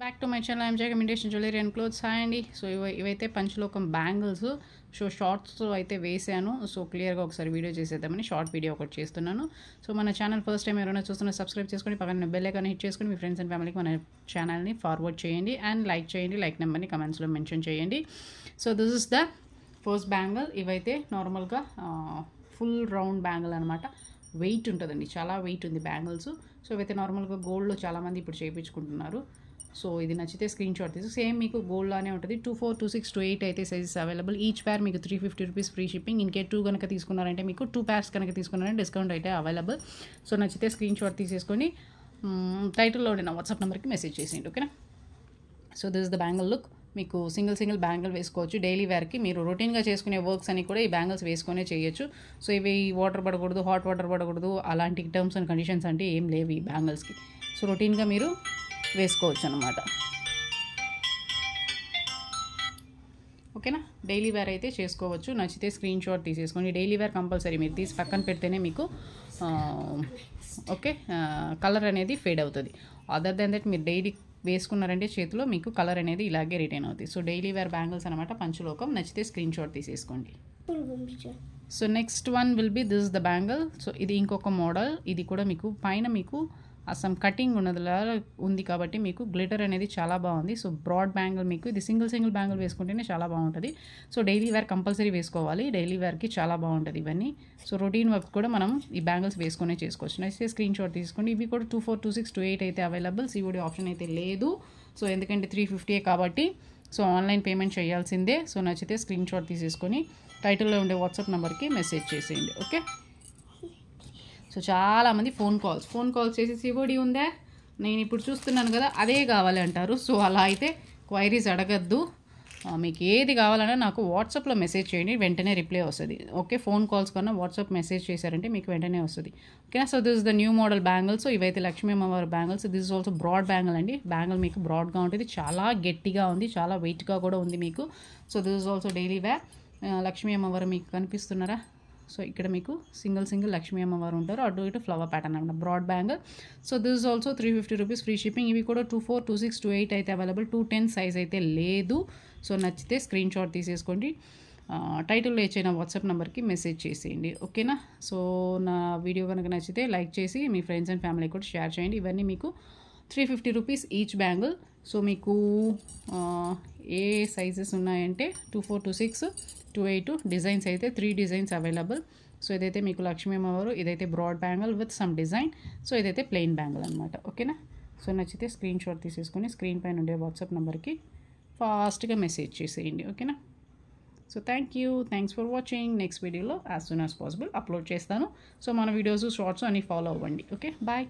Back to my channel I'm Jagan imitation jewellery and clothes hi అండి. So ఇవైతే పంచలోకం bangles. So shorts అయితే వేసాను. So క్లియర్గా ఒకసారి వీడియో చేసేద్దామని షార్ట్ వీడియో ఒకటి చేస్తున్నాను. సో మన ఛానల్ ఫస్ట్ టైం ఎవరైనా చూస్తున్నా సబ్స్క్రైబ్ చేసుకొని పక్కన బెల్ ఐకాన్ హిట్ చేసుకొని మీ ఫ్రెండ్స్ అండ్ ఫ్యామిలీకి మన ఛానల్ని ఫార్వర్డ్ చేయండి అండ్ లైక్ చేయండి. లైక్ నెంబర్ని కమెంట్స్లో మెన్షన్ చేయండి. So this is the first bangle. ఇవైతే నార్మల్గా ఫుల్ రౌండ్ బ్యాంగిల్ అనమాట. వెయిట్ ఉంటుందండి, చాలా వెయిట్ ఉంది బ్యాంగిల్స్. సో ఇవైతే నార్మల్గా గోల్డ్లో చాలామంది ఇప్పుడు చేయించుకుంటున్నారు. సో ఇది నచ్చితే స్క్రీన్ షాట్ తీసి సేమ్ మీకు గోల్డ్లానే ఉంటుంది. 24, 26, 28 అయితే సైజెస్ అవైలబుల్. ఈచ్ పేర్ మీకు 350 రూపీస్ ఫ్రీ షిప్పింగ్. ఇన్కేస్ 2 కనుక తీసుకున్నారంటే మీకు 2 pairs కనుక తీసుకున్నారంటే డిస్కౌంట్ అయితే అవైలబుల్. సో నచ్చితే స్క్రీన్ షాట్ తీసేసుకొని టైటిల్లో ఉండే నా వాట్సాప్ నెంబర్కి మెసేజ్ చేసేయండి, ఓకేనా. So this is the bangle look. మీకు సింగిల్ బ్యాంగిల్ వేసుకోవచ్చు. డైలీ వేర్కి మీరు రొటీన్గా చేసుకునే వర్క్స్ అని కూడా ఈ బ్యాంగిల్స్ వేసుకునే చేయొచ్చు. సో ఇవి వాటర్ పడకూడదు, హాట్ వాటర్ పడకూడదు, అలాంటి టర్మ్స్ అండ్ కండిషన్స్ అంటే ఏం లేవు ఈ బ్యాంగిల్స్కి. సో రొటీన్గా మీరు వేసుకోవచ్చు అనమాట, ఓకేనా. డైలీ వేర్ అయితే చేసుకోవచ్చు. నచ్చితే స్క్రీన్ షాట్ తీసేసుకోండి. డైలీ వేర్ కంపల్సరీ మీరు తీసి పక్కన పెడితేనే మీకు ఓకే కలర్ అనేది ఫేడ్ అవుతుంది. అదర్ దెన్ దట్ మీరు డైలీ వేసుకున్నారంటే చేతిలో మీకు కలర్ అనేది ఇలాగే రిటైన్ అవుతుంది. సో డైలీ వేర్ బ్యాంగిల్స్ అనమాట పంచలోకం. నచ్చితే స్క్రీన్ షాట్ తీసేసుకోండి. So next one will be this the bangle. So ఇది ఇంకొక మోడల్. ఇది కూడా మీకు పైన మీకు అసలు కటింగ్ ఉన్నదిలా ఉంది కాబట్టి మీకు గ్లిటర్ అనేది చాలా బాగుంది. సో బ్రాడ్ బ్యాంగిల్, మీకు ఇది సింగిల్ బ్యాంగిల్ వేసుకుంటేనే చాలా బాగుంటుంది. సో డైలీ వేర్ కంపల్సరీ వేసుకోవాలి. డైలీ వేర్కి చాలా బాగుంటుంది ఇవన్నీ. సో రొటీన్ వర్క్ కూడా మనం ఈ బ్యాంగిల్స్ వేసుకునే చేసుకోవచ్చు. నచ్చితే స్క్రీన్ షాట్ తీసుకోండి. ఇవి కూడా 24, 26, 28 అయితే అవైలబుల్. సిఓడి ఆప్షన్ అయితే లేదు. సో ఎందుకంటే 350 కాబట్టి సో ఆన్లైన్ పేమెంట్ చేయాల్సిందే. సో నచ్చితే స్క్రీన్ షాట్ తీసేసుకొని టైటిల్లో ఉండే వాట్సాప్ నెంబర్కి మెసేజ్ చేసేయండి, ఓకే. సో చాలామంది ఫోన్ కాల్స్ చేసి సిఓడి ఉందా, నేను ఇప్పుడు చూస్తున్నాను కదా అదే కావాలి అంటారు. సో అలా అయితే క్వైరీస్ అడగద్దు. మీకు ఏది కావాలన్నా నాకు వాట్సాప్లో మెసేజ్ చేయండి, వెంటనే రిప్లై వస్తుంది, ఓకే. ఫోన్ కాల్స్ కన్నా వాట్సాప్ మెసేజ్ చేశారంటే మీకు వెంటనే వస్తుంది, ఓకేనా. So this is the new model bangle. So ఇవైతే లక్ష్మీ అమ్మవారి bangles. This is also broad bangle అండి. బ్యాంగిల్ మీకు బ్రాడ్గా ఉంటుంది, చాలా గట్టిగా ఉంది, చాలా వెయిట్గా కూడా ఉంది మీకు. So this is also daily wear. Lakshmi అమ్మవారు మీకు కనిపిస్తున్నారా. సో ఇక్కడ మీకు సింగిల్ లక్ష్మీ అమ్మవారు ఉంటారు, అటు ఇటు ఫ్లవర్ ప్యాటర్న్ అనమాట, broad bangle. So this is also 350 rupees free shipping. ఇవి కూడా 24, 26, 28 అయితే అవైలబుల్. 210 సైజ్ అయితే లేదు. సో నచ్చితే స్క్రీన్ షాట్ తీసేసుకోండి. టైటిల్లో ఇచ్చిన వాట్సాప్ నెంబర్కి మెసేజ్ చేసేయండి, ఓకేనా. సో నా వీడియో కనుక నచ్చితే లైక్ చేసి మీ ఫ్రెండ్స్ అండ్ ఫ్యామిలీ కూడా షేర్ చేయండి. ఇవన్నీ మీకు 350 రూపీస్ ఈచ్ బ్యాంగిల్. సో మీకు ఏ సైజెస్ ఉన్నాయంటే 24, 26, 28 డిజైన్స్ అయితే 3 డిజైన్స్ అవైలబుల్. సో ఇదైతే మీకు లక్ష్మీ అమ్మవారు, ఇదైతే broad bangle with some design. So ఇదైతే ప్లెయిన్ బ్యాంగిల్ అనమాట, ఓకేనా. సో నచ్చితే స్క్రీన్ షాట్ తీసేసుకొని స్క్రీన్ పైన ఉండే వాట్సాప్ నెంబర్కి ఫాస్ట్గా మెసేజ్ చేసేయండి, ఓకేనా. So thanks for watching. Next వీడియోలో as soon as possible upload చేస్తాను. సో మన వీడియోస్ షార్ట్స్ అన్నీ ఫాలో అవ్వండి, ఓకే. బాయ్.